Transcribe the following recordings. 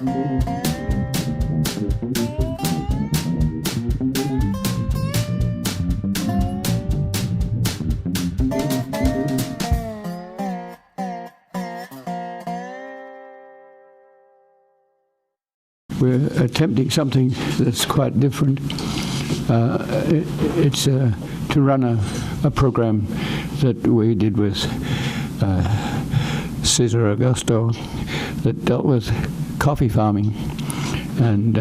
We're attempting something that's quite different. It's to run a program that we did with Cesar Augusto that dealt with coffee farming. And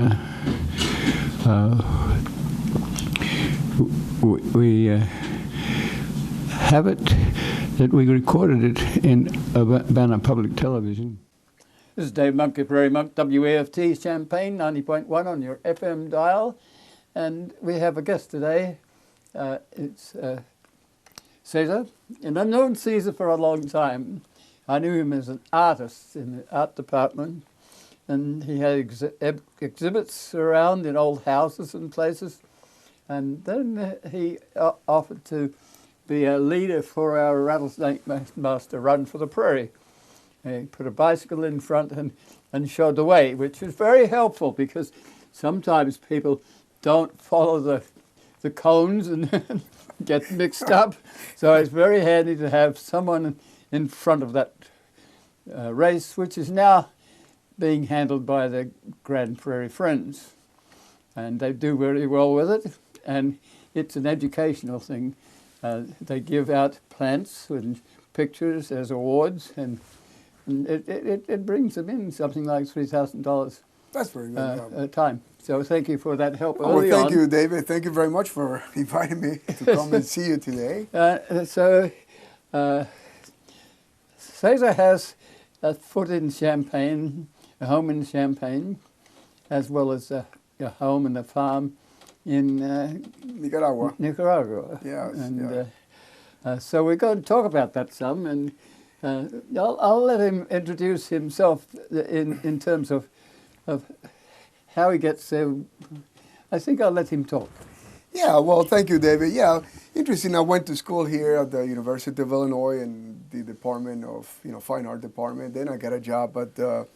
we have it that we recorded it in Urbana Public Television. This is Dave Monk of Prairie Monk, WAFT Champaign, 90.1 on your FM dial. And we have a guest today. It's Cesar. And I've known Cesar for a long time. I knew him as an artist in the art department. And he had exhibits around in old houses and places. And then he offered to be a leader for our Rattlesnake Master Run for the Prairie. He put a bicycle in front and showed the way, which was very helpful because sometimes people don't follow the cones and get mixed up. So it's very handy to have someone in front of that race, which is now being handled by the Grand Prairie Friends. And they do very well with it, and it's an educational thing. They give out plants and pictures as awards, and it brings them in something like $3,000. That's very good. A time. So thank you for that help early on. Thank you, David. Thank you very much for inviting me to come and see you today. Cesar has a foot in Champaign, a home in Champaign, as well as a home and a farm in Nicaragua. Yes. And so we're going to talk about that some, and I'll let him introduce himself in terms of how he gets there. I think I'll let him talk. Yeah, well, thank you, David. Yeah, interesting. I went to school here at the University of Illinois in the Department of Fine Art Department. Then I got a job at the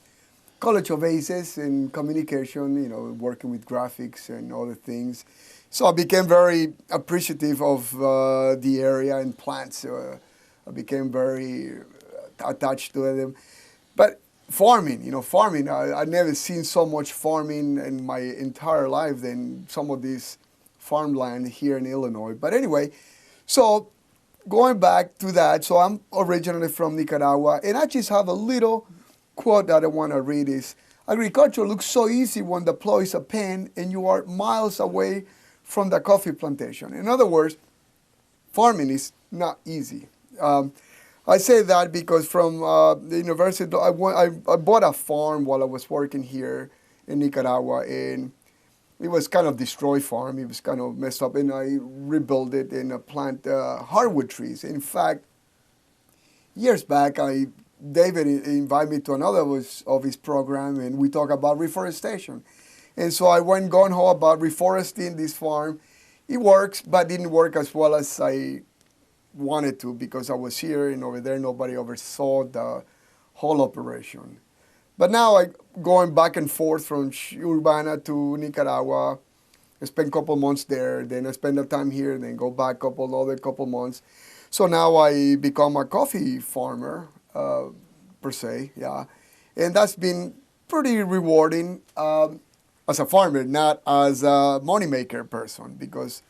College of Aces in communication, working with graphics and other things. So I became very appreciative of the area and plants. I became very attached to them. But farming, I've never seen so much farming in my entire life than some of this farmland here in Illinois. But anyway, so going back to that, so I'm originally from Nicaragua, and I just have a little quote that I want to read is, agriculture looks so easy when the plow is a pen and you are miles away from the coffee plantation. In other words, farming is not easy. I say that because from the university, I bought a farm while I was working here in Nicaragua, and it was kind of destroyed farm. It was kind of messed up, and I rebuilt it and plant hardwood trees. In fact, years back, David invited me to another of his program, and we talk about reforestation. And so I went gung-ho about reforesting this farm. It works, but didn't work as well as I wanted to because I was here, and over there nobody oversaw the whole operation. But now I'm going back and forth from Urbana to Nicaragua. I spent a couple months there, then I spend the time here, then go back couple months. So now I become a coffee farmer, per se, yeah. And that's been pretty rewarding as a farmer, not as a moneymaker person, because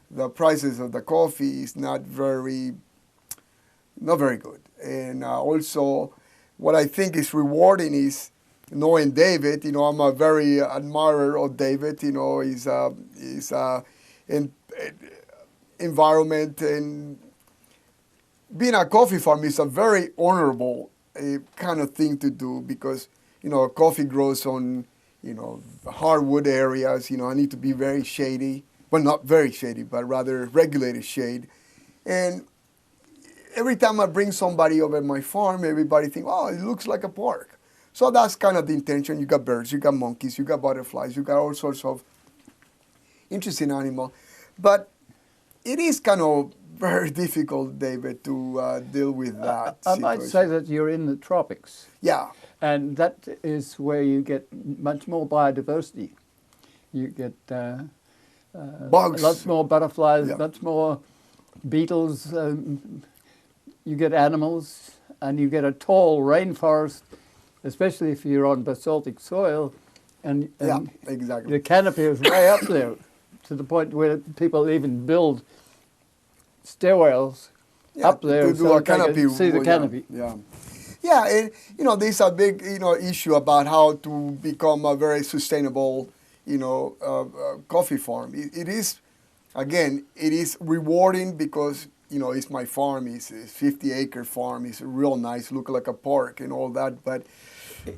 the prices of the coffee is not very good. And also, what I think is rewarding is knowing David. I'm a very admirer of David. His environment, and being a coffee farmer is a very honorable kind of thing to do because, coffee grows on, hardwood areas. I need to be very shady. Well, not very shady, but rather regulated shade. And every time I bring somebody over my farm, everybody thinks, oh, it looks like a park. So that's kind of the intention. You got birds, you got monkeys, you got butterflies, you got all sorts of interesting animals. But it is kind of very difficult, David, to deal with that I might say that you're in the tropics. Yeah. And that is where you get much more biodiversity. You get Bugs. lots more butterflies, Yeah. lots more beetles. You get animals, and you get a tall rainforest, especially if you're on basaltic soil. And Yeah, exactly. the canopy is way up there, to the point where people even build stairwells Yeah, up there to do so a that they canopy. can see the yeah, canopy. Yeah. Yeah, and there's a big issue about how to become a very sustainable coffee farm. It is, again, it is rewarding because it's my farm. It's a 50-acre farm. It's real nice, look like a park and all that. But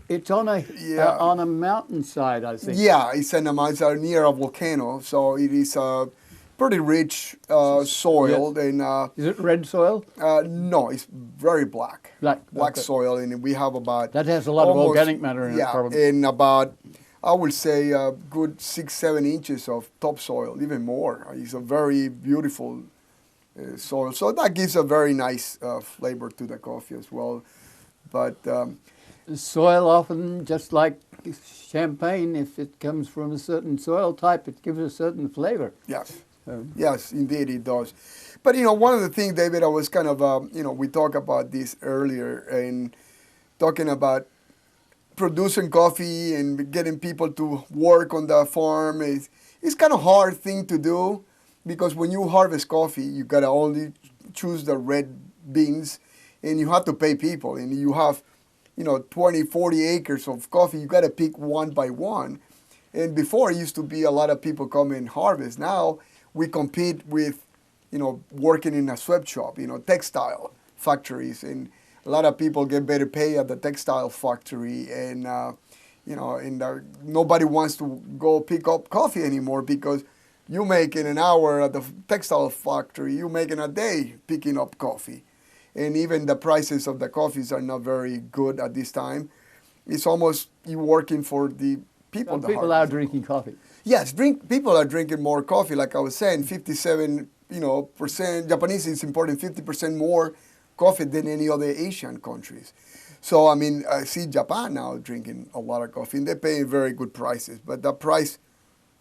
It's on a Yeah. on a mountainside, I think. yeah, it's near a volcano, so it is a pretty rich soil. And Is it red soil? no, it's very black. Black. Black Okay. soil, and we have about That has a lot of almost- organic matter in it, yeah, probably. and about I would say a good 6-7 inches of topsoil, even more. It's a very beautiful soil, so that gives a very nice flavor to the coffee as well. But The soil often, just like champagne, if it comes from a certain soil type, it gives a certain flavor. yes. So, Yes, indeed it does. But one of the things, David, I was kind of we talked about this earlier, and talking about producing coffee and getting people to work on the farm it's kind of hard thing to do, because when you harvest coffee, you gotta only choose the red beans, and you have to pay people, and you have 20, 40 acres of coffee. You gotta pick one by one. And before, it used to be a lot of people come and harvest. Now we compete with, working in a sweatshop, textile factories, and a lot of people get better pay at the textile factory, and nobody wants to go pick up coffee anymore, because you make in an hour at the textile factory, you make in a day picking up coffee, and even the prices of the coffees are not very good at this time. It's almost you working for the people. well, people are drinking coffee. Yes, people are drinking more coffee. Like I was saying, 57 percent Japanese is importing 50% more coffee than any other Asian countries. So I mean, I see Japan now drinking a lot of coffee, and they're paying very good prices. But the price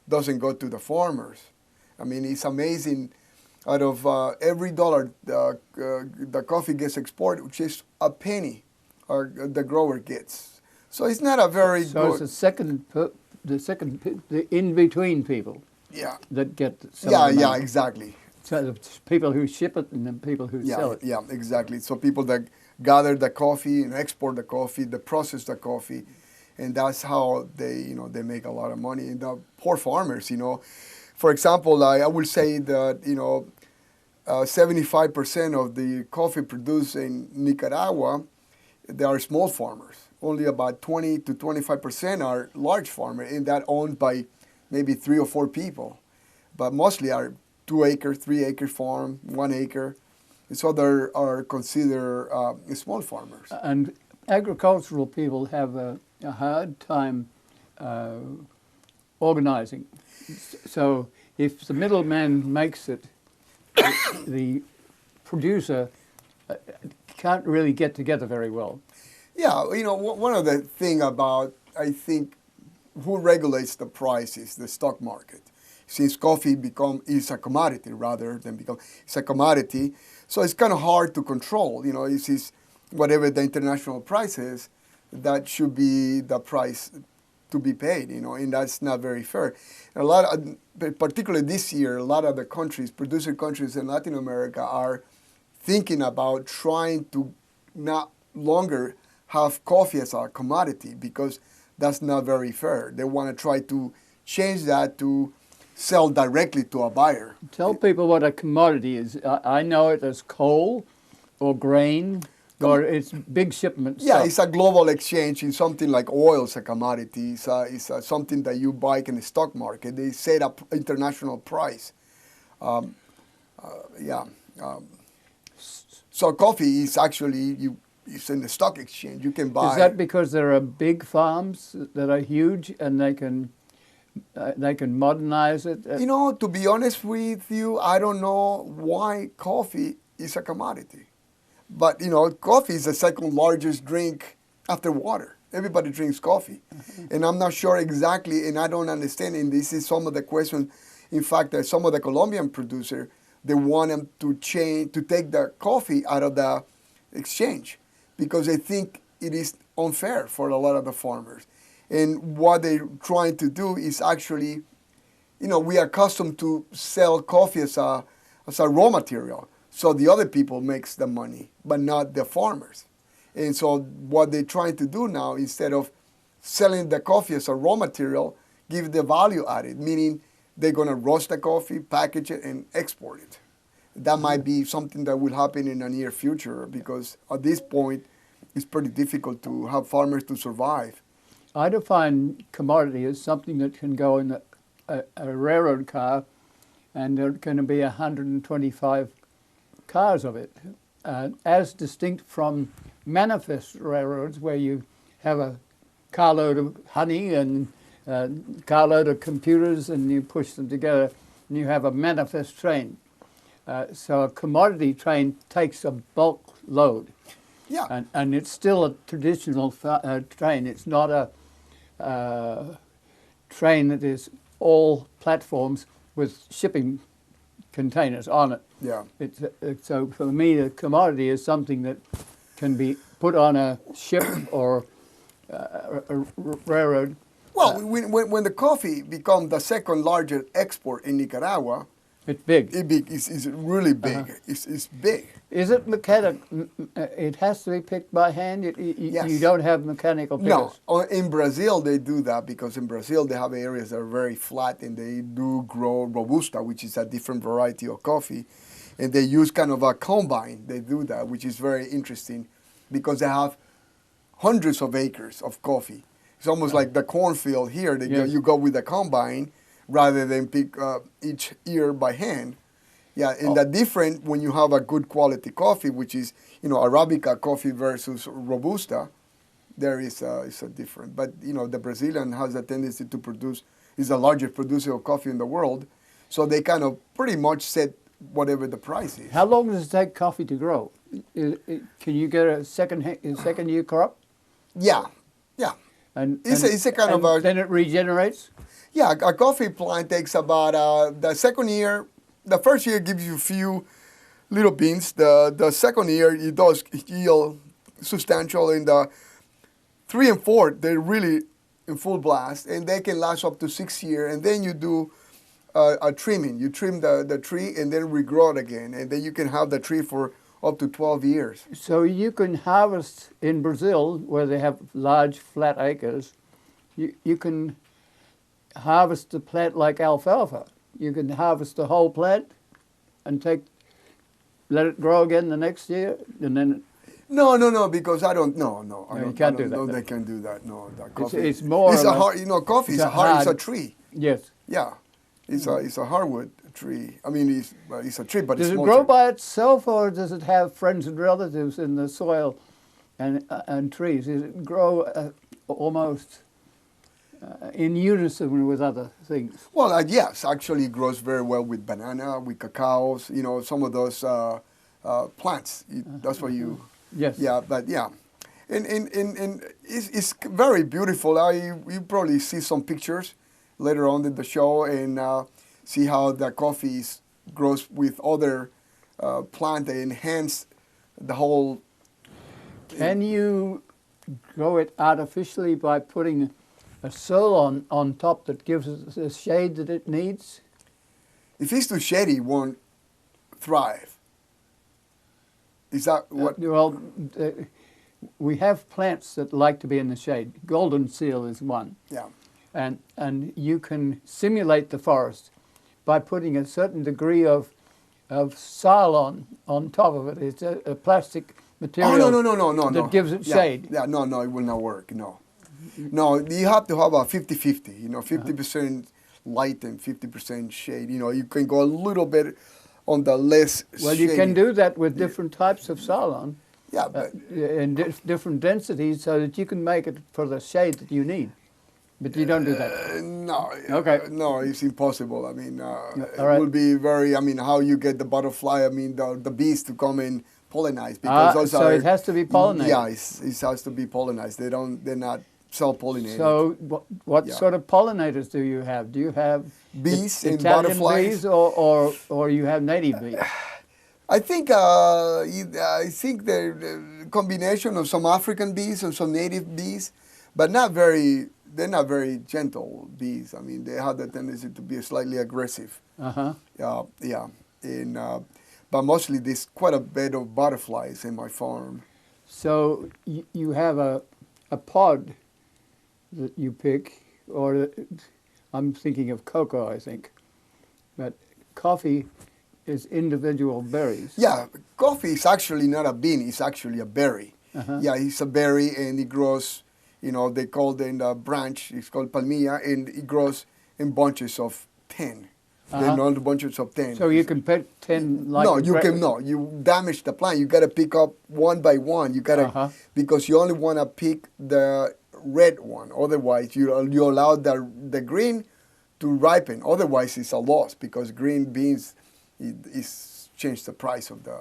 doesn't go to the farmers. I mean, it's amazing. Out of every dollar the coffee gets exported, which is a penny, or the grower gets. So it's not a very So good. it's the in-between people Yeah. that get some Yeah. of the Yeah. money. Exactly. So the people who ship it and the people who Yeah, sell it. yeah, exactly. So people that gather the coffee and export the coffee, they process the coffee, and that's how they make a lot of money. And the poor farmers, for example, I will say that 75% of the coffee produced in Nicaragua, they are small farmers. Only about 20 to 25% are large farmers, and that owned by maybe 3 or 4 people. But mostly are 2-acre, 3-acre farm, 1 acre. And so they are considered small farmers. And agricultural people have a hard time organizing. So if the middleman makes it, the producer can't really get together very well. Yeah, one of the thing about, I think, who regulates the price is the stock market. Since coffee is a commodity rather than it's a commodity, so it's kind of hard to control. It's whatever the international price is, that should be the price to be paid. And that's not very fair. And particularly this year, a lot of the producer countries in Latin America are thinking about trying to not longer have coffee as a commodity, because that's not very fair. They want to try to change that to sell directly to a buyer. Tell people what a commodity is. I know it as coal or grain, or it's big shipments. Yeah, it's a global exchange. In something like oil is a commodity. It's something that you buy in the stock market. They set up international price. So coffee is actually it's in the stock exchange. You can buy. Is that because there are big farms that are huge and they can modernize it? To be honest with you, I don't know why coffee is a commodity. But, coffee is the second largest drink after water Everybody drinks coffee. And I'm not sure exactly, and I don't understand, and this is some of the question. In fact, some of the Colombian producers, they want them to take the coffee out of the exchange because they think it is unfair for a lot of the farmers. And what they're trying to do is actually, we are accustomed to sell coffee as a raw material. So the other people makes the money, but not the farmers. And so what they're trying to do now, instead of selling the coffee as a raw material, give the value added, meaning they're going to roast the coffee, package it, and export it. That might be something that will happen in the near future because at this point, it's pretty difficult to have farmers to survive. I define commodity as something that can go in a railroad car, and there are going to be 125 cars of it, as distinct from manifest railroads where you have a carload of honey and a carload of computers and you push them together and you have a manifest train. So a commodity train takes a bulk load. Yeah. And it's still a traditional train. It's not a train that is all platforms with shipping containers on it. Yeah. So for me, a commodity is something that can be put on a ship or a railroad. Well, when the coffee becomes the second largest export in Nicaragua, it's big. It's really big. It's big. Is it mechanic? It has to be picked by hand? Yes. You don't have mechanical pickers? No. In Brazil, they do that because in Brazil, they have areas that are very flat and they do grow Robusta, which is a different variety of coffee. And they use kind of a combine. They do that, which is very interesting because they have hundreds of acres of coffee. It's almost like the cornfield here. You go with the combine rather than pick each ear by hand. Yeah, and the different when you have a good quality coffee, which is Arabica coffee versus Robusta, there is a different. But the Brazilian has a tendency to produce, is the largest producer of coffee in the world, so they kind of pretty much set whatever the price is. How long does it take coffee to grow? Can you get a second year crop? Yeah. And it's a kind of a. Then it regenerates. Yeah, a coffee plant takes about the second year. The first year gives you a few little beans. The second year it does yield substantial. In the 3 and 4, they're really in full blast, and they can last up to 6 years. And then you do a trimming. You trim the tree and then regrow it again, and then you can have the tree for up to 12 years. So you can harvest in Brazil, where they have large flat acres, you can harvest the plant like alfalfa. You can harvest the whole plant and let it grow again the next year, and then. No, because I don't. No, you can't do that. No, they can't do that. No, that coffee. It's more. It's a hard. Coffee is a hard. It's a tree. Yes. Yeah, it's a hardwood tree. I mean, it's a tree, but does it's. Does it grow by itself, or does it have friends and relatives in the soil, and trees? Does it grow almost in unison with other things? Well, yes, actually, it grows very well with banana, with cacaos. Some of those plants. That's what you. Yes. Yeah, but yeah, and it's very beautiful. You probably see some pictures later on in the show and see how the coffee grows with other plant that enhance the whole. Can you grow it artificially by putting a soil on top that gives it the shade that it needs? If it's too shady, it won't thrive. Is that what? We have plants that like to be in the shade. Golden seal is one. Yeah. And you can simulate the forest by putting a certain degree of soil on top of it. It's a plastic material. Oh, no. That gives it shade. Yeah, no, it will not work. No, you have to have a 50-50. 50% light and 50% shade. You can go a little bit on the less. Well, you can do that with different types of salon. Yeah, but and different densities, so that you can make it for the shade that you need. But you don't do that. No. Okay. No, it's impossible. I mean, all it right. will be very. I mean, how you get the butterfly? I mean, the bees to come and pollinized because those so are. it has to be pollinated. Yeah, it has to be pollinized. They're not self-pollinated. So what Yeah. sort of pollinators do you have? Do you have Bees and Italian butterflies. bees or you have native bees? I think the combination of some African bees and some native bees, but they're not very gentle bees. I mean, they have the tendency to be slightly aggressive. Uh-huh. Yeah. And, but mostly there's quite a bit of butterflies in my farm. So you have a pod that you pick, or I'm thinking of cocoa, I think, but coffee is individual berries. Yeah, coffee is actually not a bean, it's actually a berry. Uh-huh. Yeah, it's a berry and it grows, they call it in the branch, it's called palmilla, and it grows in bunches of 10. Uh-huh. They're not bunches of 10. So you can pick 10 like No, a you can no. You damage the plant. You got to pick up one by one. You got to Uh-huh. because you only want to pick the red one. Otherwise, you allow the green to ripen. Otherwise, it's a loss because green beans is change the price of the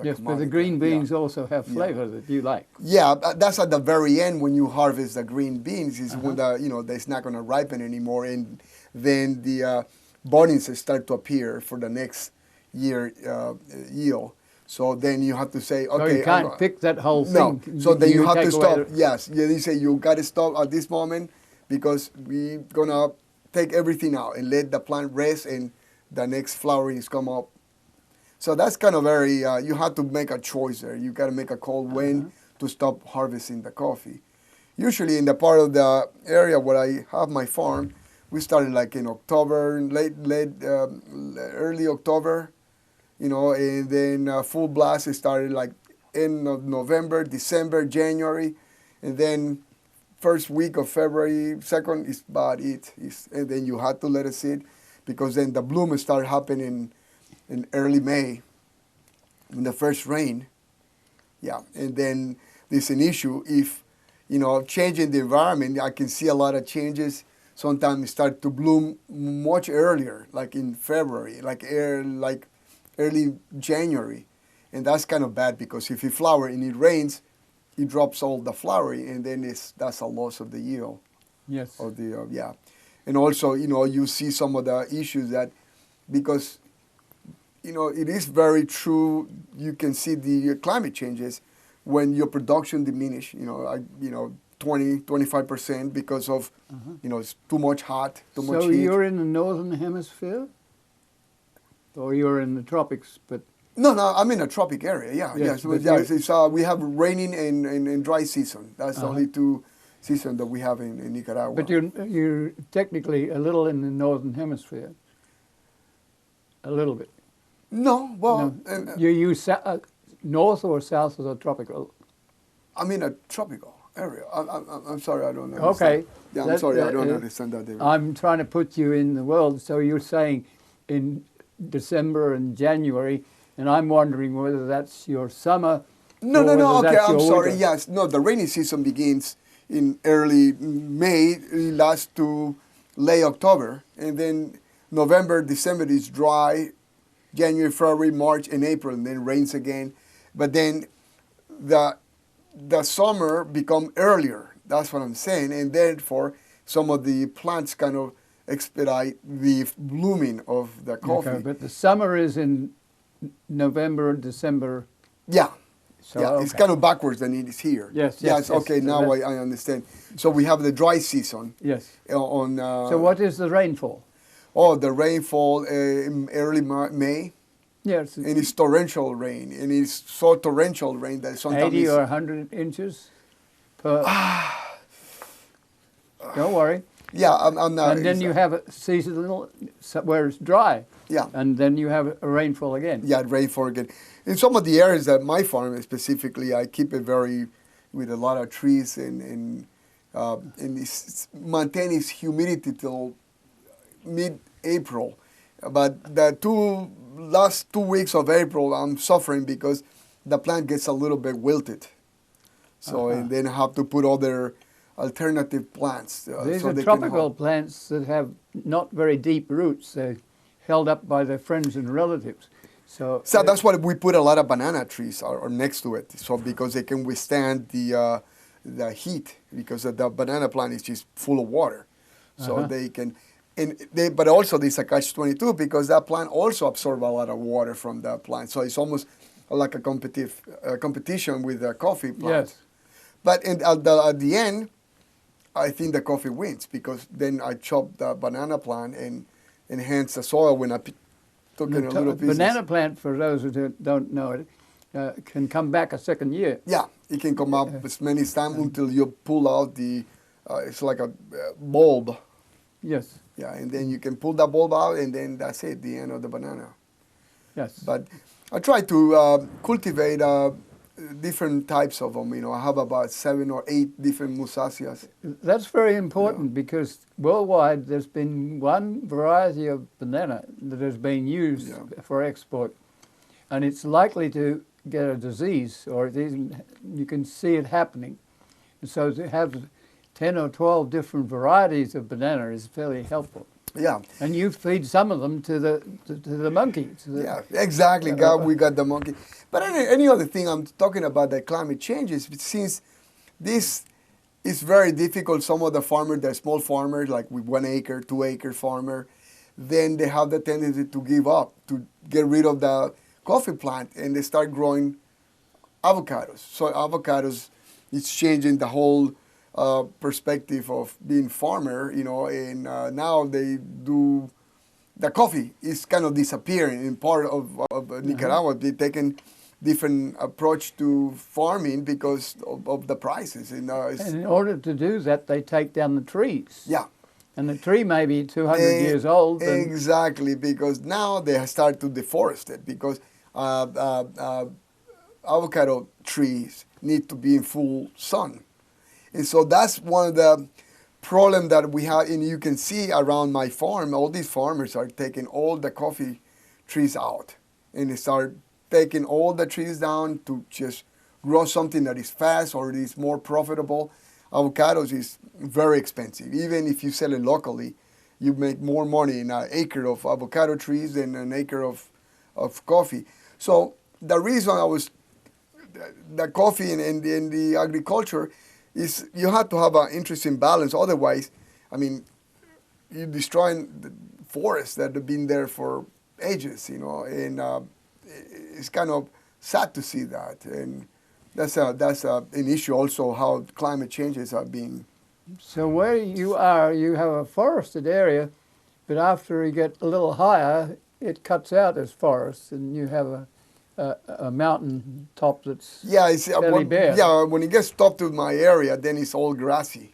Yes, commodity. but the green beans Yeah. also have flavor that you like. Yeah, that's at the very end when you harvest the green beans. Is when Uh-huh. it's not going to ripen anymore, and then the buddings start to appear for the next year yield. So then you have to say, okay, So you can't pick that whole no. thing. So then you have to take stop. away the- Yes, yeah, they say you got to stop at this moment because we're gonna take everything out and let the plant rest, and the next flowerings come up. So that's kind of very. You have to make a choice there. You got to make a call when to stop harvesting the coffee. Usually in the part of the area where I have my farm, we started like in October, early October, and then full blast started like end of November, December, January, and then first week of February, second is about it. And then you had to let it sit because then the bloom started happening in early May, in the first rain. Yeah, and then there's an issue if, changing the environment, I can see a lot of changes. Sometimes it start to bloom much earlier, like in February, like early January. And that's kind of bad because if you flower and it rains, it drops all the flowering, and then that's a loss of the yield. Yes. Of the, yeah. And also, you see some of the issues that, because, it is very true, you can see the climate changes when your production diminish, 20-25% because of, it's too much hot, too much So heat. you're in the northern hemisphere? Or you're in the tropics, but... No, I'm in a tropic area, yeah. Yes, Yes, we have raining and dry season. That's the only two seasons that we have in Nicaragua. But you're technically a little in the northern hemisphere. A little bit. No, well... No. You north or south of the tropical? I'm in a tropical area. I'm sorry, I don't understand. Okay. Yeah, I'm sorry, I don't understand that, David. I'm trying to put you in the world, so you're saying in December and January, and I'm wondering whether that's your summer. No, or whether okay, that's I'm your sorry. winter. Yes, no, the rainy season begins in early May, it lasts to late October, and then November, December is dry, January, February, March, and April, and then rains again. But then the summer become earlier. That's what I'm saying, and therefore some of the plants kind of expedite the blooming of the coffee. Okay, but the summer is in November, December. Yeah. So, yeah, it's kind of backwards than it is here. Yes, Okay, so now I understand. So we have the dry season. Yes. On. So what is the rainfall? Oh, the rainfall in early May. Yes. And it's torrential rain, and it's so torrential rain that sometimes 80 or 100 inches per. Don't worry. Yeah, I'm not. And then you have a seasonal where it's dry. Yeah. And then you have a rainfall again. Yeah, rainfall again. In some of the areas that my farm specifically, I keep it with a lot of trees and it's maintain its humidity till mid-April. But the last 2 weeks of April, I'm suffering because the plant gets a little bit wilted. So and then I have to put other alternative plants. These so are they tropical plants that have not very deep roots. They're held up by their friends and relatives. So that's why we put a lot of banana trees or next to it, so because they can withstand the heat, because the banana plant is just full of water, so they can. But also there's a catch-22 because that plant also absorbs a lot of water from the plant, so it's almost like a competition with the coffee plant. Yes. But at the end, I think the coffee wins because then I chop the banana plant and enhance the soil when I took it in little pieces. Banana plant, for those who don't know it, can come back a second year. Yeah, it can come up as many times until you pull out the. It's like a bulb. Yes. Yeah, and then you can pull that bulb out, and then that's it, the end of the banana. Yes. But I try to cultivate different types of them. I have about 7 or 8 different musaceas. That's very important because worldwide there's been one variety of banana that has been used for export, and it's likely to get a disease, or you can see it happening. And so to have 10 or 12 different varieties of banana is fairly helpful. Yeah. And you feed some of them to the monkeys. Yeah, exactly. We got the monkey. But any other thing I'm talking about that climate changes, since this is very difficult, some of the farmers, they're small farmers, like with 1 acre, 2 acre farmer, then they have the tendency to give up, to get rid of the coffee plant, and they start growing avocados. So avocados is changing the whole perspective of being farmer, and now they do, the coffee is kind of disappearing in part of Nicaragua. They're taking different approach to farming because of the prices. And in order to do that, they take down the trees. Yeah. And the tree may be 200 years old. Exactly, because now they start to deforest it because avocado trees need to be in full sun. And so that's one of the problems that we have, and you can see around my farm, all these farmers are taking all the coffee trees out, and they start taking all the trees down to just grow something that is fast or is more profitable. Avocados is very expensive. Even if you sell it locally, you make more money in an acre of avocado trees than an acre of coffee. So the reason the coffee and the agriculture is you have to have an interesting balance. Otherwise, I mean, you're destroying the forests that have been there for ages, and it's kind of sad to see that. And that's an issue also, how climate changes are being. So where you are, you have a forested area, but after you get a little higher, it cuts out as forest, and you have a mountain top that's fairly bare. Yeah, when it gets up to my area, then it's all grassy,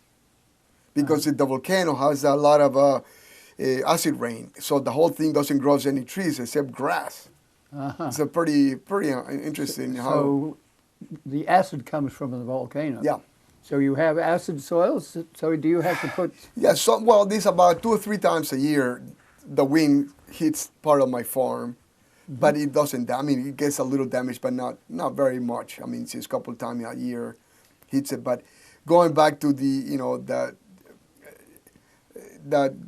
because the volcano has a lot of acid rain, so the whole thing doesn't grow any trees except grass. It's a pretty interesting. So the acid comes from the volcano. Yeah. So you have acid soils. So do you have to put? Yeah. So this about 2 or 3 times a year, the wind hits part of my farm. But it doesn't. I mean, it gets a little damage, but not very much. I mean, it's just a couple of times a year hits it. But going back to the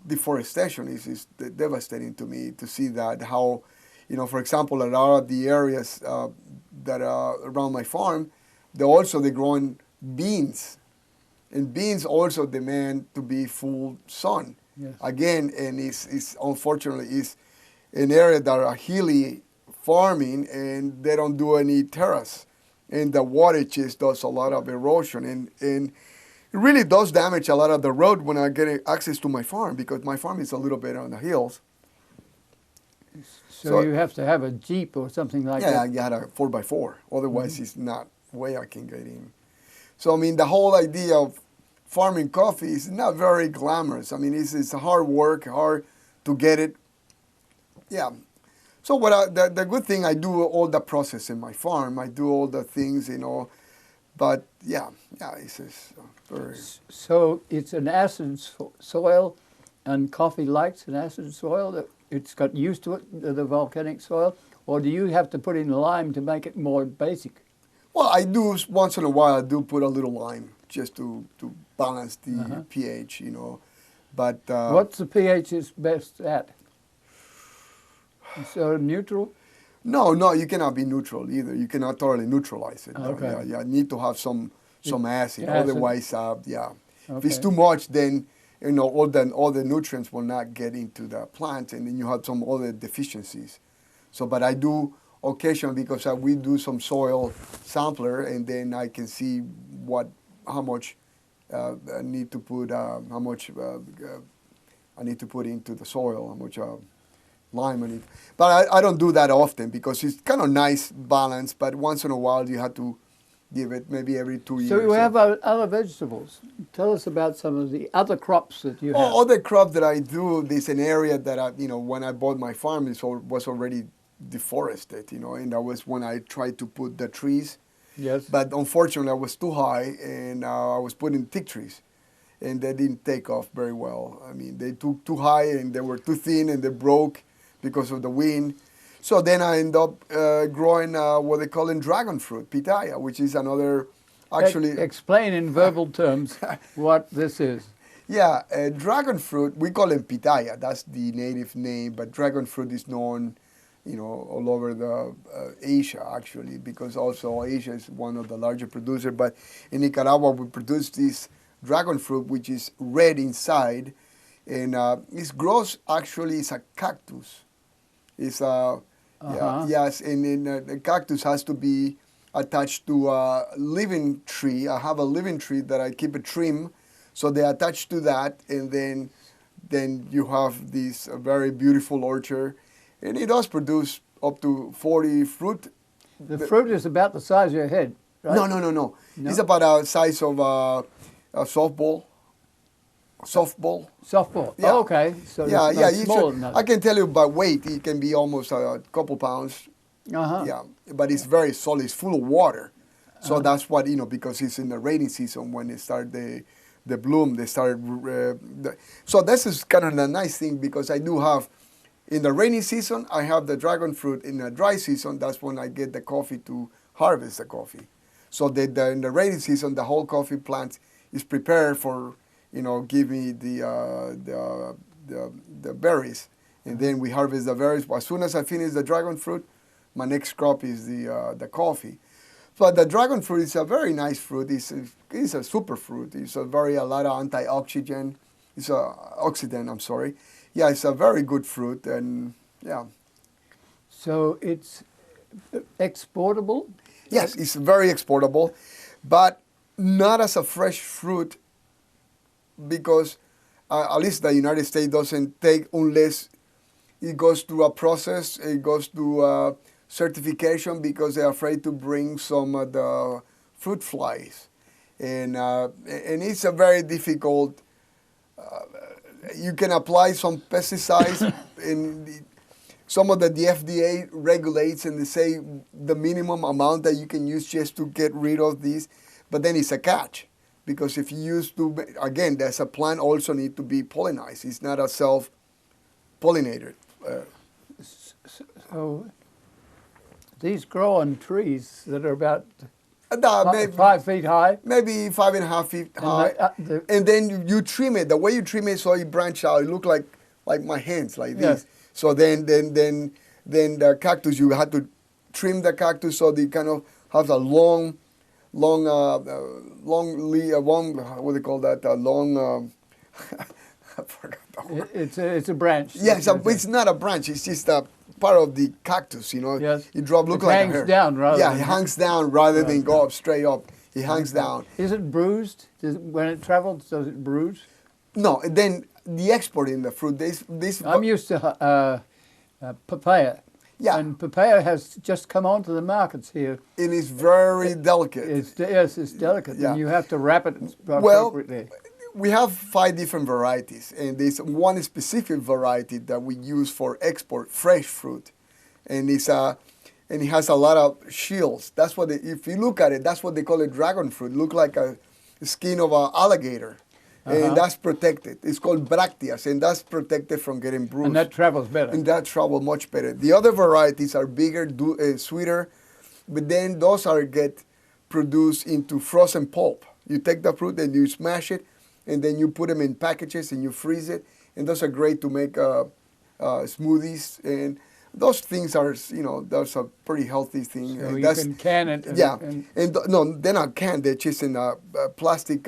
deforestation is devastating to me to see that how, for example, a lot of the areas that are around my farm, they're growing beans, and beans also demand to be full sun. Yes. Again, and it's unfortunately is an area that are hilly farming, and they don't do any terrace, and the water just does a lot of erosion, and it really does damage a lot of the road when I get access to my farm, because my farm is a little bit on the hills. So you have to have a Jeep or something like that? Yeah, you had a 4x4, otherwise it's not way I can get in. So I mean, the whole idea of farming coffee is not very glamorous. I mean, it's hard work, hard to get it. Yeah. So the good thing, I do all the process in my farm. I do all the things, but it's just very. So it's an acid soil, and coffee likes an acid soil. It's got used to it, the volcanic soil, or do you have to put in lime to make it more basic? Well, I do once in a while. I do put a little lime just to balance the pH, But what's the pH is best at? So neutral? No, you cannot be neutral either. You cannot totally neutralize it. No. Okay. Yeah, you need to have some acid. Acid. Otherwise, yeah. If it's Okay. too much, then all the nutrients will not get into the plant, and then you have some other deficiencies. So, but I do occasionally, because we do some soil sampler, and then I can see how much I need to put, how much I need to put into the soil, how much lime I need. But I don't do that often, because it's kind of nice balance, but once in a while you have to give it maybe every 2 years. So you have other vegetables. Tell us about some of the other crops that you have. Other crop that I do, there's an area that when I bought my farm, it was already deforested, and that was when I tried to put the trees. Yes. But unfortunately, I was too high, and I was putting teak trees, and they didn't take off very well. I mean, they took too high, and they were too thin, and they broke because of the wind. So then I ended up growing what they call in dragon fruit, pitaya, which is another, actually... Explain in verbal terms what this is. Yeah, dragon fruit, we call it pitaya. That's the native name, but dragon fruit is known, all over the Asia, actually, because also Asia is one of the larger producers. But in Nicaragua, we produce this dragon fruit, which is red inside, and it grows, actually, it's a cactus. It's yes, and the cactus has to be attached to a living tree. I have a living tree that I keep a trim, so they attach to that, and then you have this very beautiful orchard, and it does produce up to 40 fruit. The fruit is about the size of your head, right? No. It's about the size of a softball. Softball. Yeah. Oh, okay. So it's smaller than that. I can tell you by weight, it can be almost a couple pounds. Yeah, but it's very solid. It's full of water. So that's what, because it's in the rainy season when they start the bloom, they start. So this is kind of a nice thing, because I do have, in the rainy season, I have the dragon fruit. In the dry season, that's when I get the coffee to harvest the coffee. So in the rainy season, the whole coffee plant is prepared for, give me the berries, and then we harvest the berries. As soon as I finish the dragon fruit, my next crop is the coffee. But the dragon fruit is a very nice fruit. It's a super fruit. It's a lot of antioxidant. It's oxidant. I'm sorry. Yeah, it's a very good fruit, and yeah. So it's exportable? Yes, it's very exportable, but not as a fresh fruit, because at least the United States doesn't take unless it goes through a process, it goes through certification, because they're afraid to bring some of the fruit flies. And it's a very difficult, you can apply some pesticides, and some of the FDA regulates, and they say the minimum amount that you can use just to get rid of these, but then it's a catch. Because if you use again, there's a plant also need to be pollinized. It's not a self-pollinator. So these grow on trees that are about Maybe 5 feet high? Maybe 5.5 feet high. And then you trim it. The way you trim it, so it branch out. It look like my hands, like this. So then the cactus, you have to trim the cactus so they kind of have a long what do they call that? I forgot the word. It's a branch. Yes, it's not a branch. It's just a part of the cactus, Yes. It look like a hair. It hangs down rather than... Yeah, it hangs down rather than go up straight up. It hangs down. Is it bruised? When it travels, does it bruise? No, then the export in the fruit, I'm used to papaya. Yeah. And papaya has just come onto the markets here. It is very delicate. It's delicate, Yeah. and you have to wrap it appropriately. We have 5 different varieties, and there's one specific variety that we use for export, fresh fruit, and it has a lot of shields. That's what if you look at it, that's what they call it, dragon fruit. Look like a skin of an alligator, and that's protected. It's called bracteas, and that's protected from getting bruised. And that travels better. And that travels much better. The other varieties are bigger, sweeter, but then those get produced into frozen pulp. You take the fruit and you smash it, and then you put them in packages and you freeze it, and those are great to make smoothies. And those things are, you know, those are pretty healthy things. So And you can can it. yeah, no, they're not canned. They're just in plastic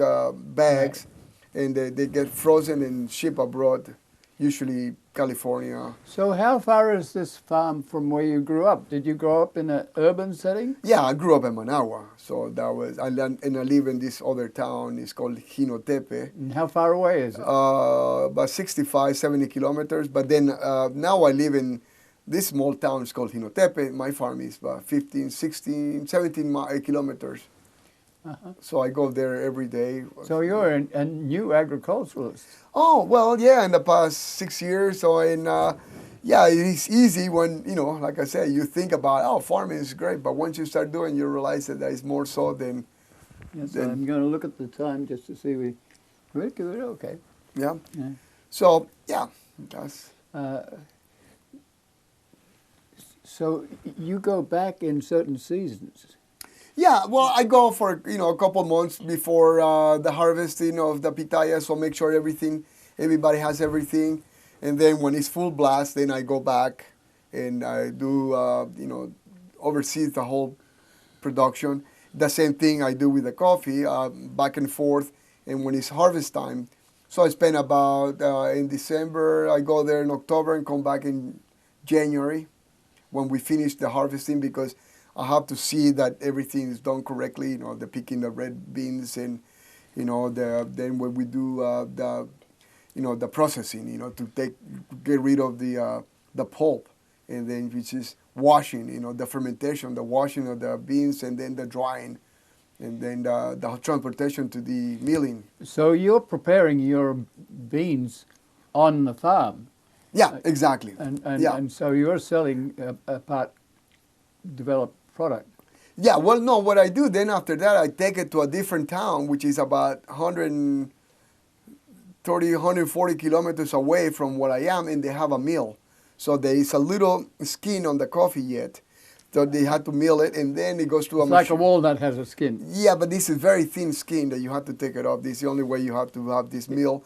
bags, and they get frozen and shipped abroad, usually California. So how far is this farm from where you grew up? Did you grow up in an urban setting? Yeah, I grew up in Managua, so that was, and I live in this other town. It's called Jinotepe. And how far away is it? About 65, 70 kilometers. But then now I live in this small town. It's called Jinotepe. My farm is about 15, 16, 17 kilometers. So I go there every day. So you're a new agriculturalist. Oh, well, yeah, in the past 6 years. So yeah, it's easy when, you know, like I said, you think about, oh, farming is great. But once you start doing, you realize that there's more so than... Yes, I'm going to look at the time just to see we're good, okay. Yeah. Yeah. So, yeah, that's... So you go back in certain seasons. Yeah, well, I go for, you know, a couple months before the harvesting of the pitaya, so make sure everybody has everything. And then when it's full blast, then I go back and I do, you know, oversee the whole production. The same thing I do with the coffee, back and forth. And when it's harvest time, so I spend about, in December, I go there in October and come back in January when we finish the harvesting, because I have to see that everything is done correctly, you know, the picking the red beans and, you know, then when we do you know, the processing, you know, to get rid of the pulp, and then which is washing, you know, the fermentation, the washing of the beans, and then the drying, and then the transportation to the milling. So you're preparing your beans on the farm. Yeah, exactly. And so you're selling a part developed product. Yeah, well, no, what I do then after that, I take it to a different town, which is about 130, 140 kilometers away from where I am, and they have a mill. So there is a little skin on the coffee yet. So they had to mill it, and then it goes to a It's machine. like a walnut has a skin. Yeah, but this is very thin skin that you have to take it off. This is the only way you have to have this mill.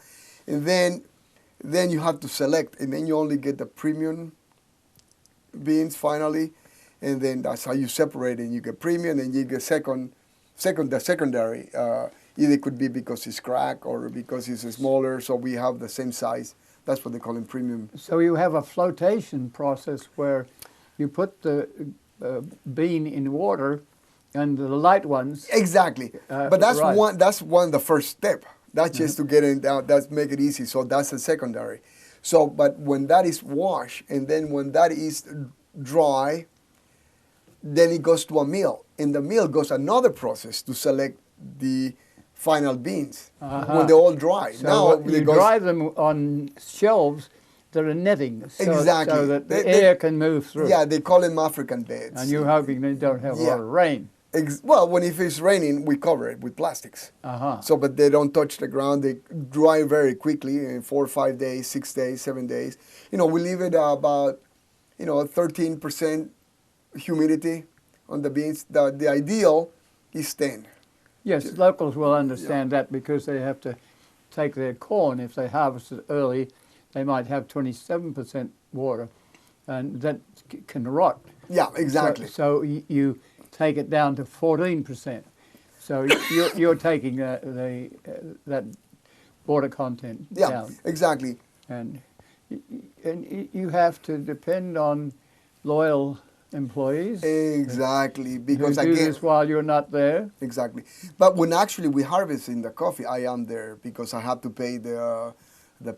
And then you have to select, and then you only get the premium beans finally. And then that's how you separate it. You get premium, and you get the secondary. Either it could be because it's cracked or because it's smaller, so we have the same size. That's what they call it, premium. So you have a flotation process where you put the bean in water, and the light ones. Exactly, but that's right. That's the first step. That's just to get it out. That's make it easy. So that's the secondary. So, but when that is washed, and then when that is dry, then it goes to a mill. In the mill goes another process to select the final beans when they're all dry. So now you dry them on shelves that are netting, so that the air can move through. Yeah, they call them African beds. And you're hoping they don't have a lot of rain. Well, if it's raining, we cover it with plastics. So, but they don't touch the ground. They dry very quickly in 4 or 5 days, 6 days, 7 days. You know, we leave it about, 13% humidity on the beans. The ideal is 10. Yes, locals will understand that, because they have to take their corn. If they harvest it early, they might have 27% water, and that can rot. Yeah, exactly. So you take it down to 14%. So you're taking that water content down. Yeah, exactly. And you have to depend on loyal employees. Exactly, because who do this while you're not there. Exactly, but when actually we harvest in the coffee, I am there because I have to pay the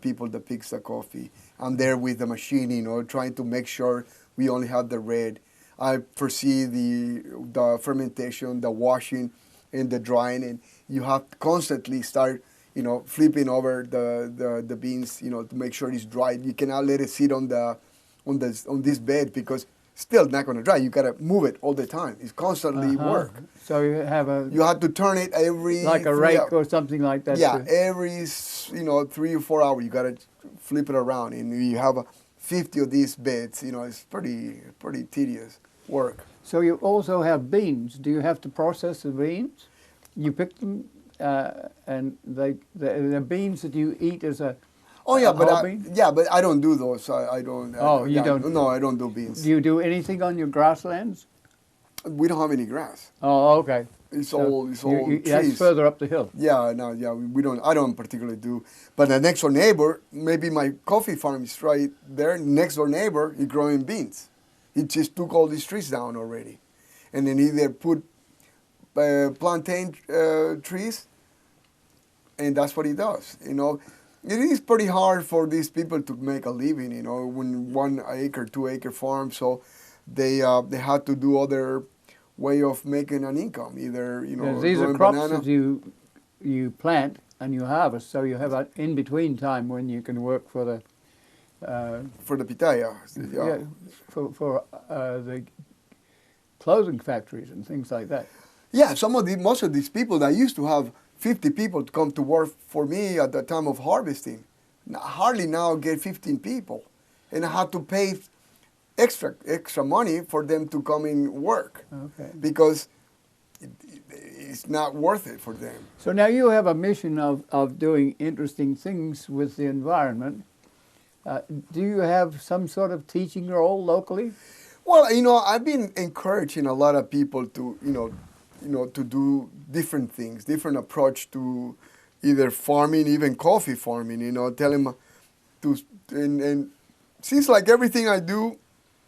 people that picks the coffee. I'm there with the machine, trying to make sure we only have the red. I foresee the fermentation, the washing, and the drying, and you have to constantly start, flipping over the beans, to make sure it's dry. You cannot let it sit on this bed because still not going to dry. You got to move it all the time. It's constantly work. So you have to turn it every like a rake or something like that. Yeah, every 3 or 4 hours you got to flip it around, and you have 50 of these beds. It's pretty tedious work. So you also have beans. Do you have to process the beans? You pick them, and the beans that you eat as a Oh yeah, but whole beans? but I don't do those. I don't. Oh, you don't? No, I don't do beans. Do you do anything on your grasslands? We don't have any grass. Oh, okay. It's So all trees. That's further up the hill. Yeah, no, yeah, we don't. I don't particularly do. But the next door neighbor, maybe my coffee farm is right there. Next door neighbor, he growing beans. He just took all these trees down already, and then either put plantain trees, and that's what he does. You know, it is pretty hard for these people to make a living. You know, when 1 acre, 2 acre farm, so they had to do other way of making an income. Either These are growing crops banana. that you plant and you harvest, so you have an in between time when you can work for the For the pitaya. yeah, for the clothing factories and things like that. Yeah, most of these people that used to have 50 people to come to work for me at the time of harvesting, hardly now get 15 people, and I had to pay extra money for them to come in work. Okay. Because it's not worth it for them. So now you have a mission of doing interesting things with the environment. Do you have some sort of teaching role locally? Well, I've been encouraging a lot of people to, to do different things, different approach to either farming, even coffee farming. Tell them and seems like everything I do,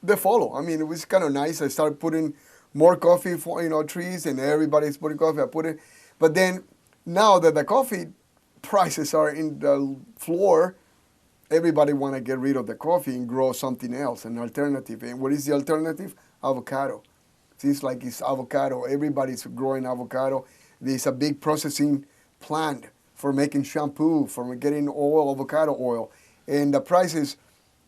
they follow. I mean, it was kind of nice. I started putting more coffee trees, and everybody's putting coffee. I put it, but then now that the coffee prices are in the floor, everybody want to get rid of the coffee and grow something else, an alternative. And what is the alternative? Avocado. Seems like it's avocado. Everybody's growing avocado. There's a big processing plant for making shampoo, for getting oil, avocado oil. And the prices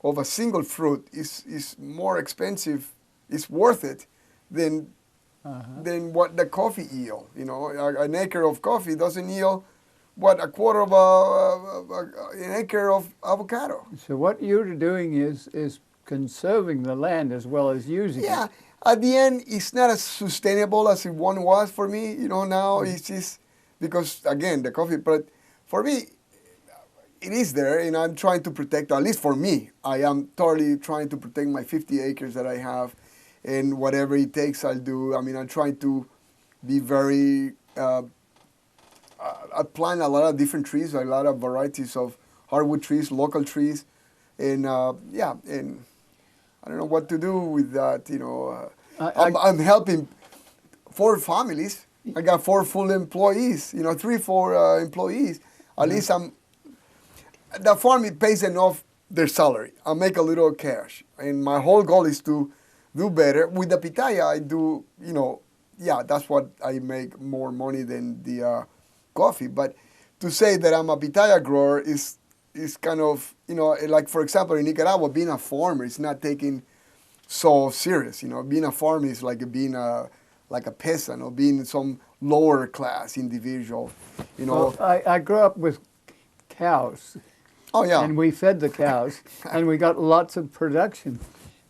of a single fruit is more expensive, it's worth it, than what the coffee yield. An acre of coffee doesn't yield what a quarter of an acre of avocado. So what you're doing is conserving the land as well as using it. Yeah, at the end, it's not as sustainable as it one was for me. Now it's just because, again, the coffee, but for me, it is there, and I'm trying to protect, at least for me, I am totally trying to protect my 50 acres that I have, and whatever it takes, I'll do. I mean, I'm trying to be very, I plant a lot of different trees, a lot of varieties of hardwood trees, local trees, and and I don't know what to do with that, I'm helping 4 families. I got 4 full employees, 3, 4 employees. At least the farm, it pays enough their salary. I make a little cash. And my whole goal is to do better. With the pitaya, I do, that's what I make more money than the coffee. But to say that I'm a pitaya grower is kind of, like, for example, in Nicaragua, being a farmer is not taken so serious. Being a farmer is like being like a peasant or being some lower class individual. Well, I grew up with cows. Oh, yeah. And we fed the cows, and we got lots of production.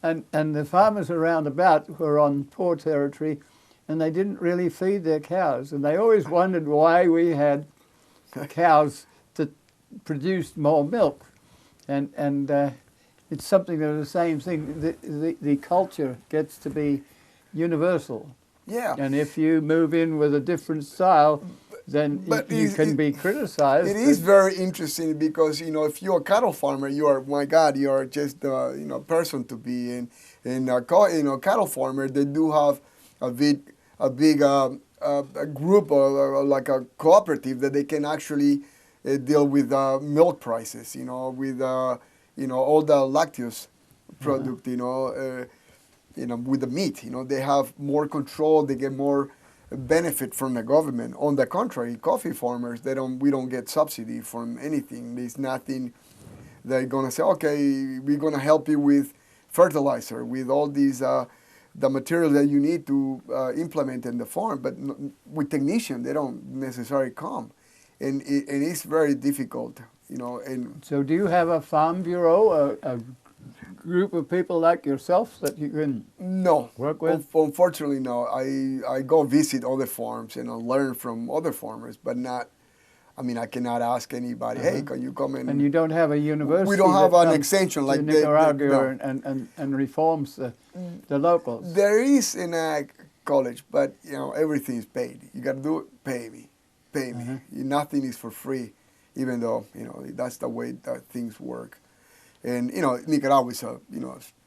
And the farmers around about were on poor territory, and they didn't really feed their cows. And they always wondered why we had cows that produced more milk. And it's something that the same thing, the culture gets to be universal. Yeah. And if you move in with a different style, then you can be criticized. It is very interesting because, if you're a cattle farmer, you are just a person to be. And cattle farmer, they do have a big group or like a cooperative that they can actually deal with milk prices, with all the lactose product, with the meat. They have more control. They get more benefit from the government. On the contrary, coffee farmers, we don't get subsidy from anything. There's nothing they're gonna say, okay, we're gonna help you with fertilizer, with all these the material that you need to implement in the farm. But with technicians, they don't necessarily come, and it's very difficult, And so, do you have a farm bureau, a group of people like yourself that you can work with? Unfortunately, no. I go visit other farms and I learn from other farmers, but not. I mean, I cannot ask anybody, hey, can you come And you don't have a university. We don't have that an extension like Nicaragua no. and reforms the locals. There is in a college, but you know everything is paid. You got to do it. Pay me, pay me. Nothing is for free, even though you know that's the way that things work. And you know Nicaragua is a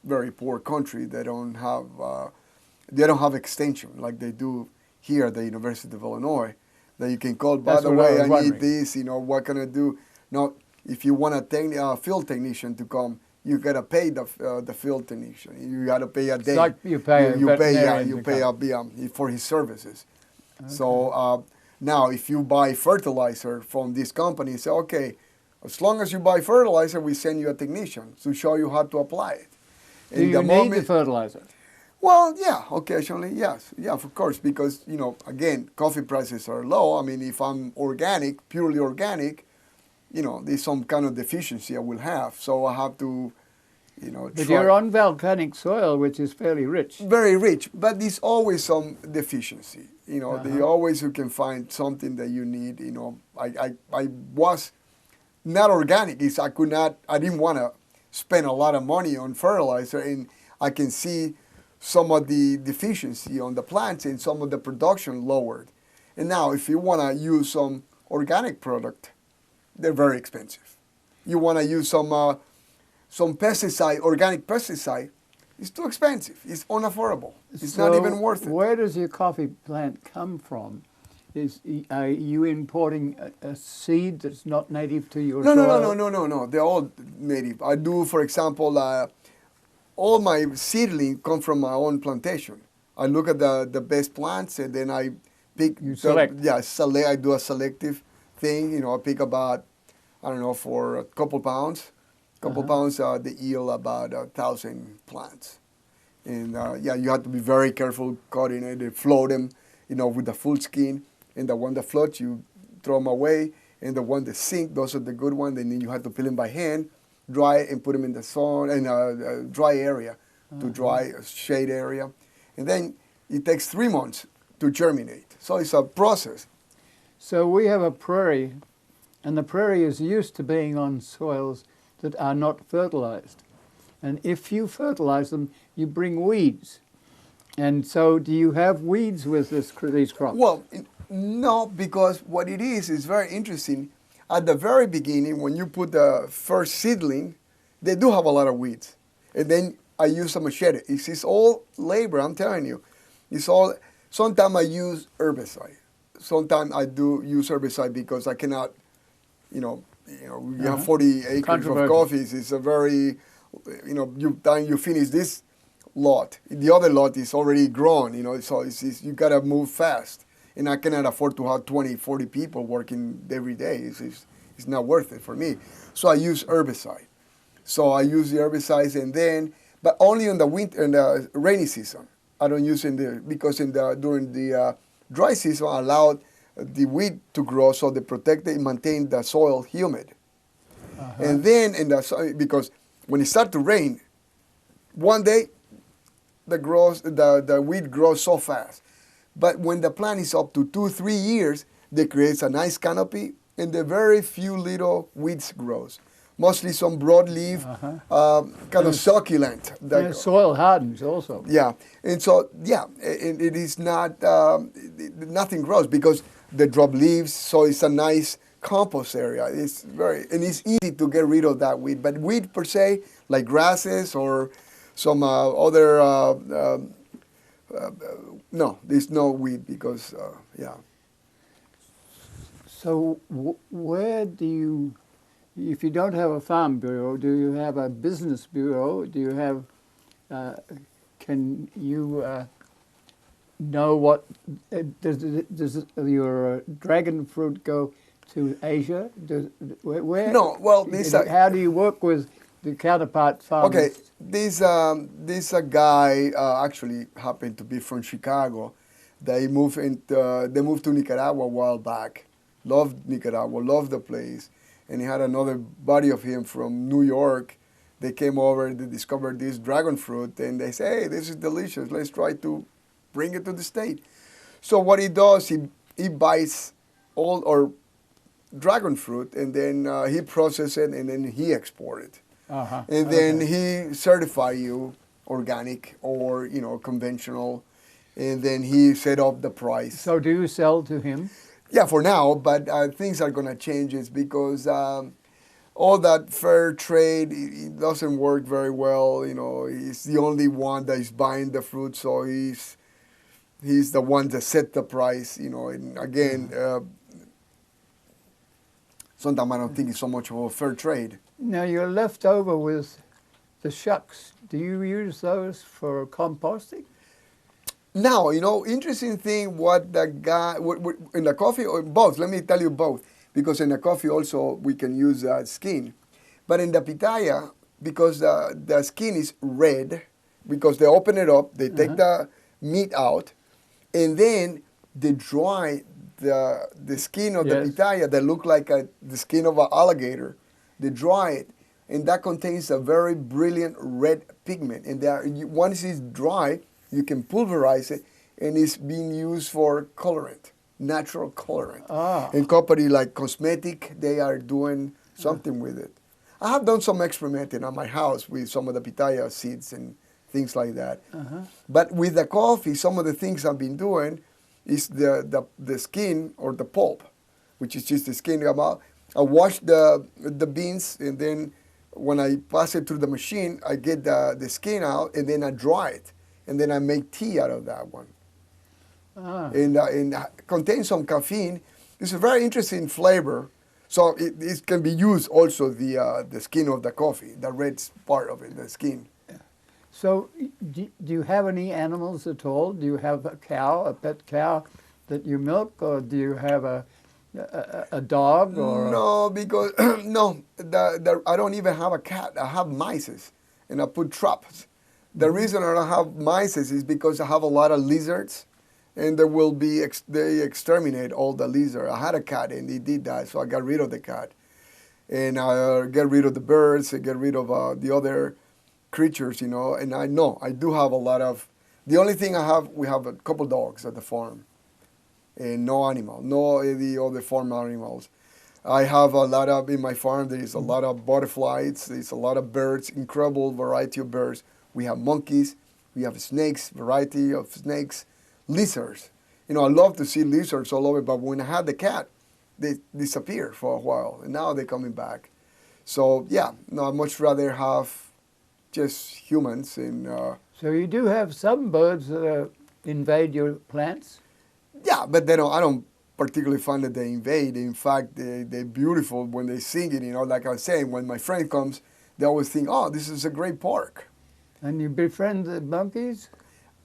very poor country. They don't have extension like they do here at the University of Illinois. That you can call. By the way, I need this. You know what can I do? No, if you want a field technician to come, you gotta pay the field technician. You gotta pay a day. It's like you pay for his services. Okay. So now, if you buy fertilizer from this company, say, okay, as long as you buy fertilizer, we send you a technician to show you how to apply it. Do you need the fertilizer? Well, yeah, occasionally, yes. Yeah, of course, because, you know, again, coffee prices are low. I mean, if I'm organic, purely organic, you know, there's some kind of deficiency I will have. So I have to, you know, But you're on volcanic soil, which is fairly rich. Very rich, but there's always some deficiency. You know, you can find something that you need. You know, I was not organic. I didn't want to spend a lot of money on fertilizer, and I can see some of the deficiency on the plants and some of the production lowered. And now if you want to use some organic product, they're very expensive. You want to use some pesticide, organic pesticide, it's too expensive. It's unaffordable. It's not even worth it. Where does your coffee plant come from? Are you importing a seed that's not native to your soil? No. They're all native. I do, for example, all my seedling come from my own plantation. I look at the best plants and then I pick. You select? Select. I do a selective thing. You know, I pick about, I don't know, for a couple pounds. Pounds, they yield about 1,000 plants. And you have to be very careful cutting it. They float them, you know, with the full skin. And the one that floats, you throw them away. And the one that sink, those are the good ones. And then you have to peel them by hand, dry it, and put them in the sun, in a dry area, to dry shade area. And then it takes 3 months to germinate. So it's a process. So we have a prairie, and the prairie is used to being on soils that are not fertilized. And if you fertilize them, you bring weeds. And so do you have weeds with these crops? Well, no, because what it is very interesting. At the very beginning, when you put the first seedling, they do have a lot of weeds. And then I use a machete. It's all labor, I'm telling you. It's all, sometimes I use herbicide. Sometimes I do use herbicide because I cannot, you have 40 acres of coffees. It's a very, you finish this lot. The other lot is already grown, so you got to move fast. And I cannot afford to have 20, 40 people working every day. It's not worth it for me. So I use herbicide. So I use the herbicides but only in the winter, in the rainy season. I don't use because during the dry season, I allowed the weed to grow so they protect it and maintain the soil humid. And then because when it starts to rain, one day the weed grows so fast. But when the plant is up to 2-3 years, they create a nice canopy and the very few little weeds grows. Mostly some broadleaf, kind of succulent. And soil hardens also. Yeah, and so, it is not, nothing grows because they drop leaves, so it's a nice compost area. It's it's easy to get rid of that weed. But weed per se, like grasses or some other, no, there's no weed because, So where do you, if you don't have a farm bureau, do you have a business bureau? Do you have, can you know what, does your dragon fruit go to Asia? Where? No, well, how do you work with the counterpart farmers? Okay, this guy actually happened to be from Chicago. They moved to Nicaragua a while back. Loved Nicaragua, loved the place. And he had another buddy of him from New York. They came over, they discovered this dragon fruit, and they say, hey, this is delicious. Let's try to bring it to the state. So what he does, he buys all, or dragon fruit, and then he process it, and then he export it. Uh-huh. And then he certify you organic or, you know, conventional, and then he set up the price. So do you sell to him? Yeah, for now, but things are going to change it because all that fair trade, it doesn't work very well. You know, he's the only one that is buying the fruit, so he's the one that set the price. You know, and again, sometimes I don't think it's so much of a fair trade. Now you're left over with the shucks. Do you use those for composting? Now, you know, interesting thing, what the guy, in the coffee, or both, let me tell you both, because in the coffee also we can use skin. But in the pitaya, because the skin is red, because they open it up, they take the meat out, and then they dry the skin of the pitaya that look like the skin of an alligator. They dry it, and that contains a very brilliant red pigment. And once it's dry, you can pulverize it, and it's being used for colorant, natural colorant. And company like cosmetic, they are doing something with it. I have done some experimenting at my house with some of the pitaya seeds and things like that. But with the coffee, some of the things I've been doing is the skin or the pulp, which is just the skin. I wash the beans, and then when I pass it through the machine, I get the skin out, and then I dry it. And then I make tea out of that one. And it contains some caffeine. It's a very interesting flavor. So it can be used also, the skin of the coffee, the red part of it, the skin. So do you have any animals at all? Do you have a cow, a pet cow that you milk, or do you have a dog? Or No, because no, I don't even have a cat. I have mice, and I put traps. The reason I don't have mice is because I have a lot of lizards, and they exterminate all the lizards. I had a cat, and he did that, so I got rid of the cat. And I get rid of the birds, I get rid of the other creatures, you know. And I do have a lot of, the only thing we have a couple dogs at the farm, and no the other farm animals. I have a lot of, in my farm, there is a lot of butterflies, there's a lot of birds, incredible variety of birds. We have monkeys, we have snakes, variety of snakes, lizards. You know, I love to see lizards all over, but when I had the cat, they disappeared for a while, and now they're coming back. So, yeah, no, I'd much rather have just humans. And so you do have some birds that invade your plants? Yeah, but I don't particularly find that they invade. In fact, they're beautiful when they sing it, you know. Like I was saying, when my friend comes, they always think, oh, this is a great park. And you befriend the monkeys?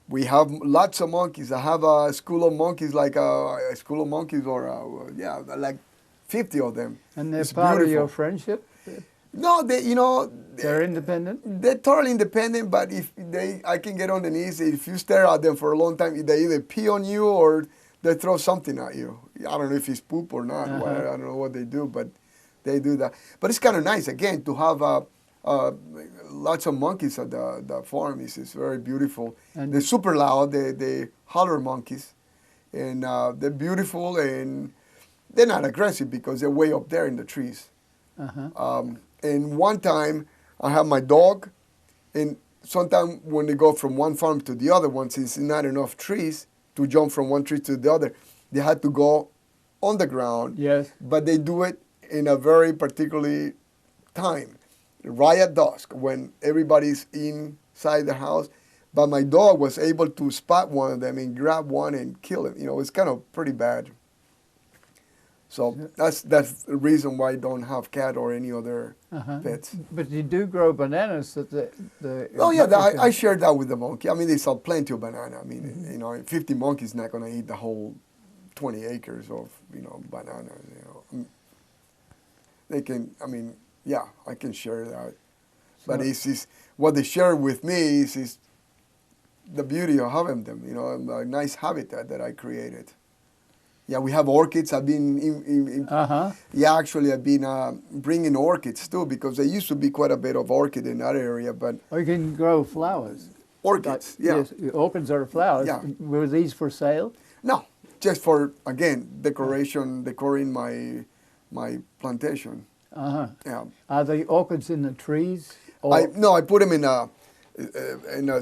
We have lots of monkeys. I have a school of monkeys, like a school of monkeys, or like 50 of them. And they're it's part beautiful. of your friendship? No, They're independent? They're totally independent, but I can get on the knees. If you stare at them for a long time, they either pee on you or they throw something at you. I don't know if it's poop or not. I don't know what they do, but they do that. But it's kind of nice, again, to have lots of monkeys at the farm. It's very beautiful. And they're super loud. They holler monkeys, and they're beautiful, and they're not aggressive because they're way up there in the trees. And one time I have my dog, and sometimes when they go from one farm to the other one, since not enough trees to jump from one tree to the other, they had to go on the ground. Yes. But they do it in a very particular time, right at dusk, when everybody's inside the house. But my dog was able to spot one of them and grab one and kill it. You know, it's kind of pretty bad. So that's the reason why I don't have cat or any other pets. But you do grow bananas that Oh yeah, I share that with the monkey. I mean, there's plenty of banana. I mean, you know, 50 monkeys not gonna eat the whole 20 acres of, you know, banana. You know, they can. I mean, yeah, I can share that. So, but it's what they share with me is the beauty of having them. You know, a nice habitat that I created. Yeah, we have orchids. I've been yeah, actually, I've been bringing orchids too, because there used to be quite a bit of orchid in that area. But or you can grow flowers. Orchids, but, yes, orchids are flowers. Yeah. Were these for sale? No, just for, again, decoration, decorating my plantation. Uh-huh. Yeah. Are the orchids in the trees? Or? No, I put them in a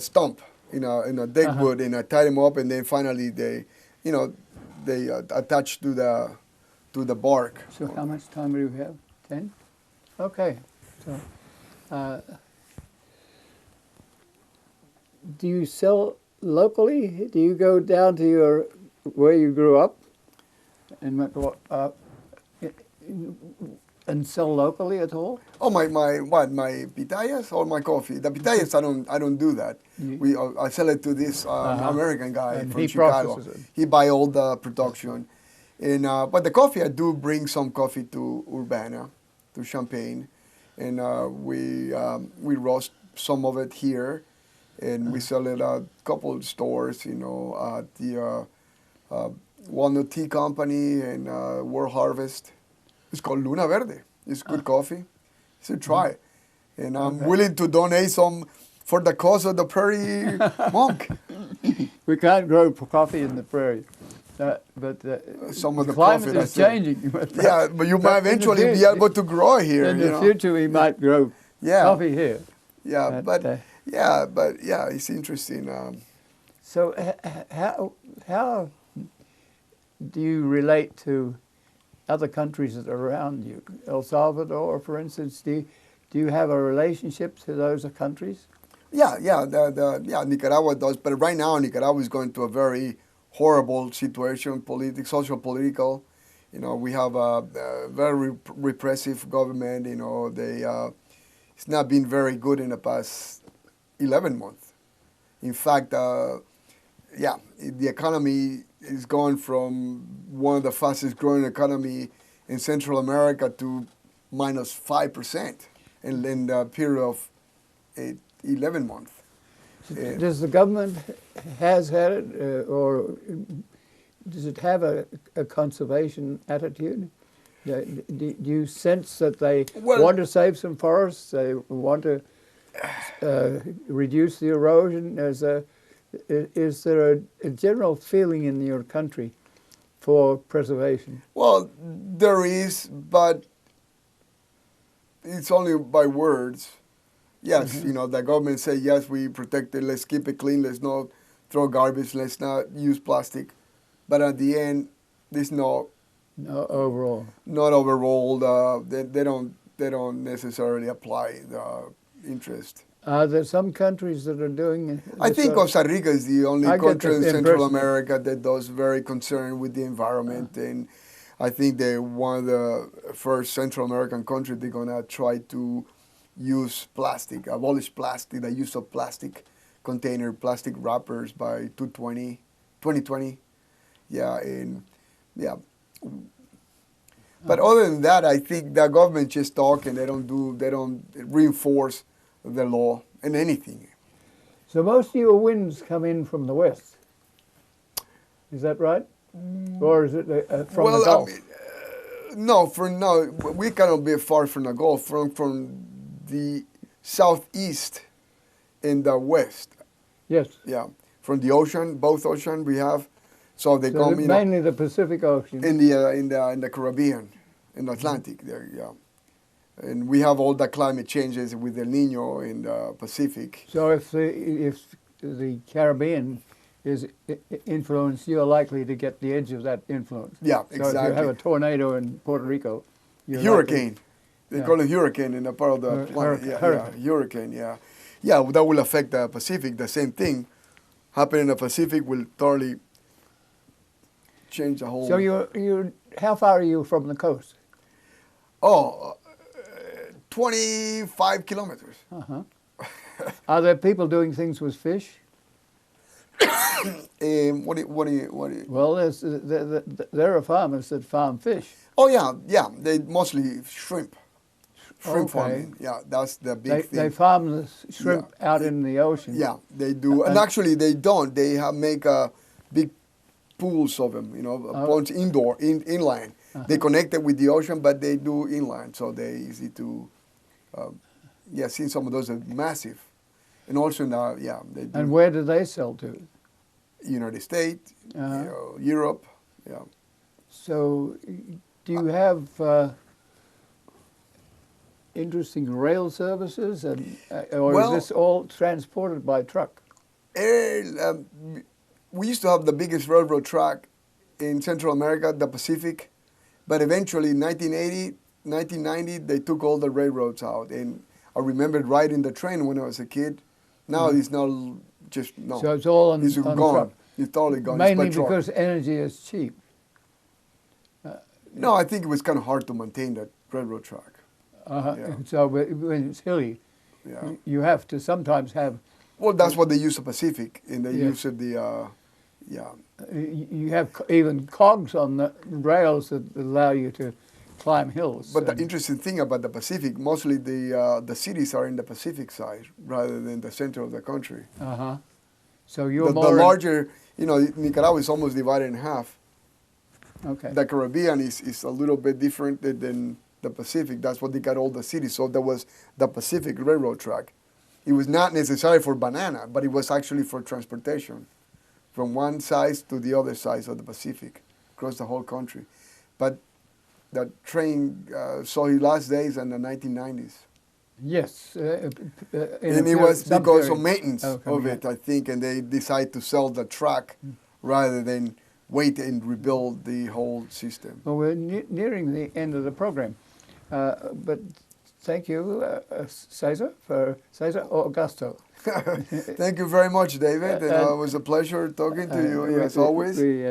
stump, in a dead wood, and I tie them up, and then finally they attach to the bark. So how much time do you have? 10? Okay. So, do you sell locally? Do you go down to where you grew up and sell locally at all? Oh, my pitayas or my coffee? The pitayas, I don't do that. I sell it to this American guy and from he Chicago. processes it. He buy all the production, and but the coffee, I do bring some coffee to Urbana, to Champaign, and we roast some of it here, and we sell it at a couple of stores, at the Walnut Tea Company and World Harvest. It's called Luna Verde. It's good coffee. So try it. And I'm willing to donate some for the cause of the Prairie Monk. We can't grow coffee in the prairie, but Some of the climate profit, is changing. Yeah, but you might eventually be able to grow here. In the future, we might grow coffee here. Yeah, but it's interesting. So how do you relate to other countries that are around you? El Salvador, for instance, do you have a relationship to those countries? Yeah, Nicaragua does, but right now Nicaragua is going through a very horrible situation, social, political. We have a very repressive government. It's not been very good in the past 11 months. In fact, the economy is going from one of the fastest growing economy in Central America to minus 5% in the period of 11 months. Does the government has had it, or does it have a conservation attitude? Do you sense that they want to save some forests? They want to reduce the erosion? Is there a general feeling in your country for preservation? Well, there is, but it's only by words. Yes, the government say, yes, we protect it, let's keep it clean, let's not throw garbage, let's not use plastic. But at the end, there's no overall. Not overall. They don't necessarily apply the interest. Are there some countries that are doing? I think Costa Rica is the only country in Central America that does very concerned with the environment, and I think they're one of the first Central American countries they're gonna try to use plastic, abolish plastic, the use of plastic container, plastic wrappers by 2020. But other than that, I think the government just talk and they don't reinforce the law and anything. So most of your winds come in from the west. Is that right? Or is it from the Gulf? No, we cannot be far from the Gulf, from the southeast and the west. Yes. Yeah, from the ocean, both ocean we have. So they come in mainly the Pacific Ocean. In the Caribbean, in the Atlantic there, yeah. And we have all the climate changes with El Nino in the Pacific. So if the Caribbean is influenced, you're likely to get the edge of that influence. Yeah, exactly. So if you have a tornado in Puerto Rico, hurricane. They call it hurricane in a part of the planet. Hurricane. Yeah, that will affect the Pacific. The same thing happen in the Pacific will totally change the whole. So you how far are you from the coast? 25 kilometers. Uh-huh. Are there people doing things with fish? What do you? Well, there are farmers that farm fish. Oh yeah. They mostly shrimp farming. Yeah, that's the big thing. They farm the shrimp out in the ocean. Yeah, they do. And actually, they don't. They make big pools of them. A bunch inland. They connect it with the ocean, but they do inland, so they're easy to. Seeing some of those are massive, and also now, they do. And where do they sell to? United States, Europe, yeah. So, Do you have interesting rail services, and or Well, is this all transported by truck? We used to have the biggest railroad track in Central America, the Pacific, but eventually in 1990, they took all the railroads out. And I remembered riding the train when I was a kid. Now it's not just, no. So it's all It's on gone. truck. It's totally gone. Mainly It's by truck. because energy is cheap. No, I think it was kind of hard to maintain that railroad track. Yeah. So when it's hilly, Yeah. you have to sometimes have. Well, that's what they use the Pacific, and they Yeah. use it yeah. You have even cogs on the rails that allow you to climb hills. But the interesting thing about the Pacific, mostly the cities are in the Pacific side rather than the center of the country. So you're The more larger, Nicaragua is almost divided in half. okay. The Caribbean is a little bit different than the Pacific. That's what they got all the cities. So there was the Pacific Railroad track. It was not necessarily for banana, but it was actually for transportation from one side to the other side of the Pacific, across the whole country. But the train saw his last days in the 1990s. Yes. And it was because of maintenance of it, I think, and they decided to sell the track rather than wait and rebuild the whole system. Well, we're nearing the end of the program, but thank you, Cesar Augusto. Thank you very much, David, and it was a pleasure talking to you, as always. We